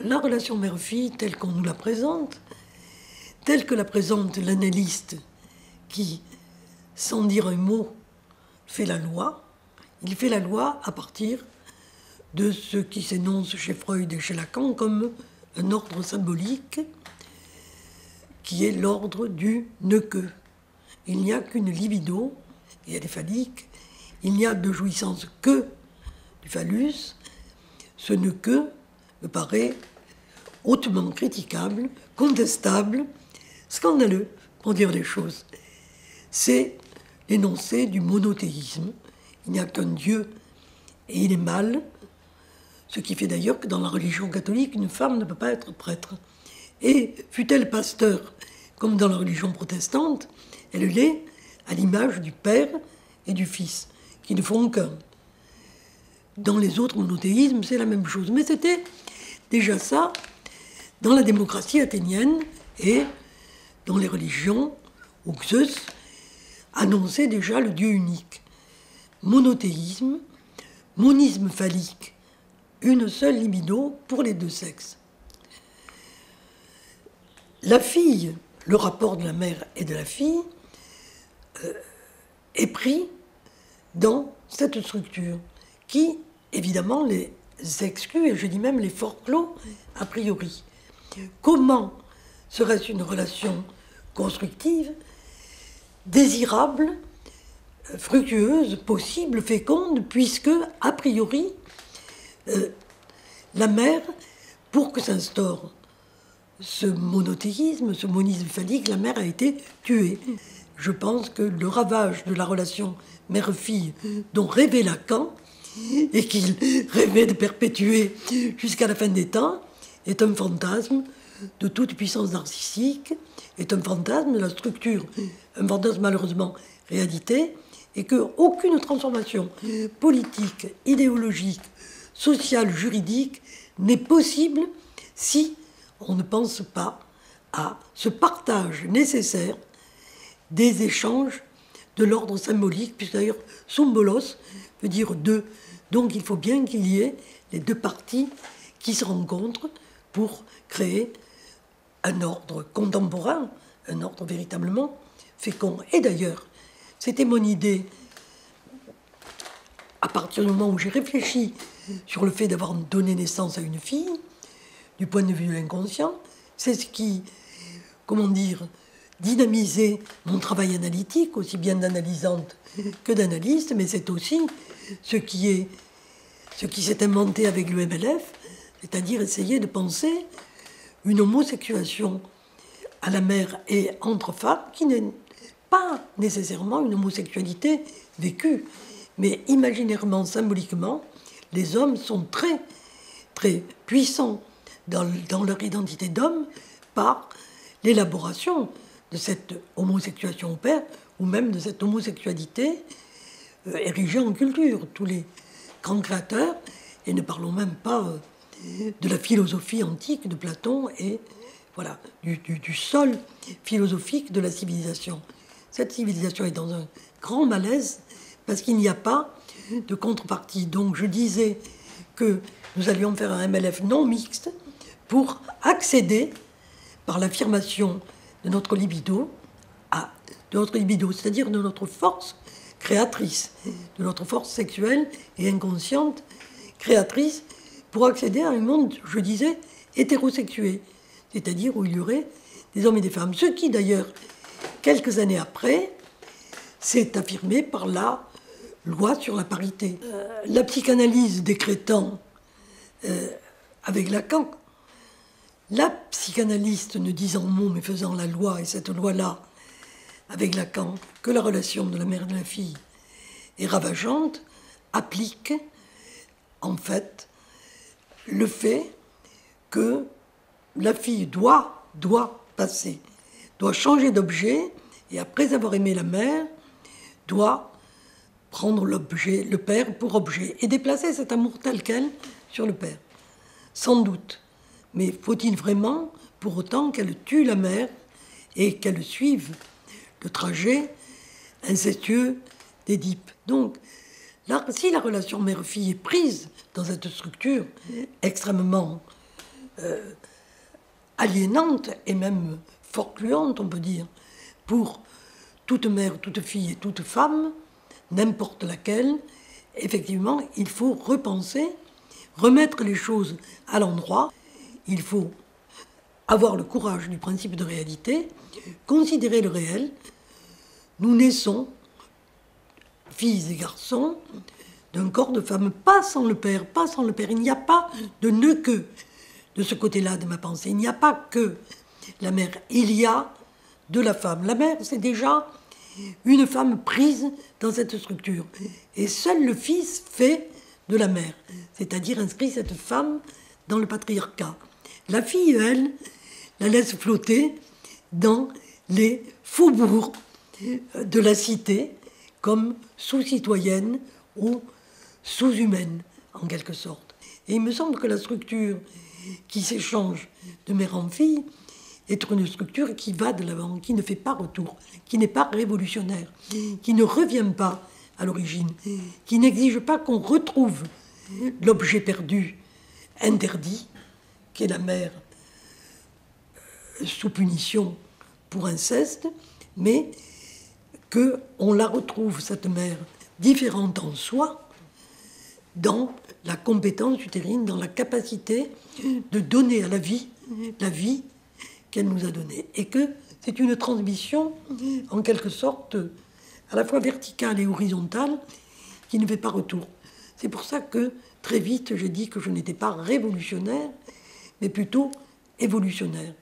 La relation mère-fille, telle qu'on nous la présente, telle que la présente l'analyste qui, sans dire un mot, fait la loi, il fait la loi à partir de ce qui s'énonce chez Freud et chez Lacan comme un ordre symbolique qui est l'ordre du ne-que. Il n'y a qu'une libido, et elle est phallique, il n'y a de jouissance que du phallus. Ce ne-que me paraît hautement critiquable, contestable, scandaleux, pour dire les choses. C'est l'énoncé du monothéisme. Il n'y a qu'un Dieu et il est mal, ce qui fait d'ailleurs que dans la religion catholique, une femme ne peut pas être prêtre. Et fût-elle pasteur, comme dans la religion protestante, elle l'est à l'image du Père et du Fils, qui ne font qu'un. Dans les autres monothéismes, c'est la même chose. Mais c'était déjà ça dans la démocratie athénienne et dans les religions où Zeus annonçait déjà le Dieu unique. Monothéisme, monisme phallique, une seule libido pour les deux sexes. La fille, le rapport de la mère et de la fille, est pris dans cette structure qui, évidemment, les exclut, et je dis même les forclos a priori. Comment serait-ce une relation constructive, désirable, fructueuse, possible, féconde, puisque, a priori, la mère, pour que s'instaure ce monothéisme, ce monisme phallique, la mère a été tuée. Je pense que le ravage de la relation mère-fille dont rêvait Lacan, et qu'il rêvait de perpétuer jusqu'à la fin des temps, est un fantasme de toute puissance narcissique, est un fantasme de la structure, un fantasme malheureusement réalité, et qu'aucune transformation politique, idéologique, sociale, juridique n'est possible si on ne pense pas à ce partage nécessaire des échanges de l'ordre symbolique, puisque d'ailleurs symbolos veut dire deux. Donc il faut bien qu'il y ait les deux parties qui se rencontrent pour créer un ordre contemporain, un ordre véritablement fécond. Et d'ailleurs, c'était mon idée, à partir du moment où j'ai réfléchi sur le fait d'avoir donné naissance à une fille, du point de vue de l'inconscient, c'est ce qui, comment dire, dynamisait mon travail analytique, aussi bien d'analysante que d'analyste, mais c'est aussi ce qui s'est inventé avec le MLF, c'est-à-dire essayer de penser une homosexuation à la mère et entre femmes qui n'est pas nécessairement une homosexualité vécue, mais imaginairement, symboliquement, les hommes sont très, très puissants dans leur identité d'homme par l'élaboration de cette homosexuation au père, ou même de cette homosexualité érigée en culture. Tous les grands créateurs, et ne parlons même pas de la philosophie antique de Platon et voilà, du sol philosophique de la civilisation. Cette civilisation est dans un grand malaise parce qu'il n'y a pas de contrepartie. Donc je disais que nous allions faire un MLF non mixte pour accéder, par l'affirmation de notre libido, c'est-à-dire de notre force créatrice, de notre force sexuelle et inconsciente créatrice, pour accéder à un monde, je disais, hétérosexué, c'est-à-dire où il y aurait des hommes et des femmes. Ce qui, d'ailleurs, quelques années après, s'est affirmé par la loi sur la parité. La psychanalyse décrétant, avec Lacan, la psychanalyste ne disant mot mais faisant la loi, et cette loi-là, avec Lacan, que la relation de la mère et de la fille est ravageante, applique en fait le fait que la fille doit passer, doit changer d'objet, et après avoir aimé la mère, doit prendre l'objet, le père pour objet, et déplacer cet amour tel quel sur le père. Sans doute. Mais faut-il vraiment, pour autant, qu'elle tue la mère et qu'elle suive le trajet incestueux d'Édipe? Donc, là, si la relation mère-fille est prise dans cette structure extrêmement aliénante et même forcluante, on peut dire, pour toute mère, toute fille et toute femme, n'importe laquelle. Effectivement, il faut repenser, remettre les choses à l'endroit. Il faut avoir le courage du principe de réalité, considérer le réel. Nous naissons, filles et garçons, d'un corps de femme, pas sans le père, pas sans le père. Il n'y a pas de ne que de ce côté-là de ma pensée. Il n'y a pas que la mère, il y a de la femme. La mère, c'est déjà une femme prise dans cette structure. Et seul le fils fait de la mère, c'est-à-dire inscrit cette femme dans le patriarcat. La fille, elle, la laisse flotter dans les faubourgs de la cité comme sous-citoyenne ou sous-humaine, en quelque sorte. Et il me semble que la structure qui s'échange de mère en fille est une structure qui va de l'avant, qui ne fait pas retour, qui n'est pas révolutionnaire, qui ne revient pas à l'origine, qui n'exige pas qu'on retrouve l'objet perdu, interdit, qui est la mère sous punition pour inceste, mais qu'on la retrouve, cette mère, différente en soi, dans la compétence utérine, dans la capacité de donner à la vie qu'elle nous a donnée. Et que c'est une transmission, en quelque sorte, à la fois verticale et horizontale, qui ne fait pas retour. C'est pour ça que, très vite, j'ai dit que je n'étais pas révolutionnaire, mais plutôt évolutionnaire.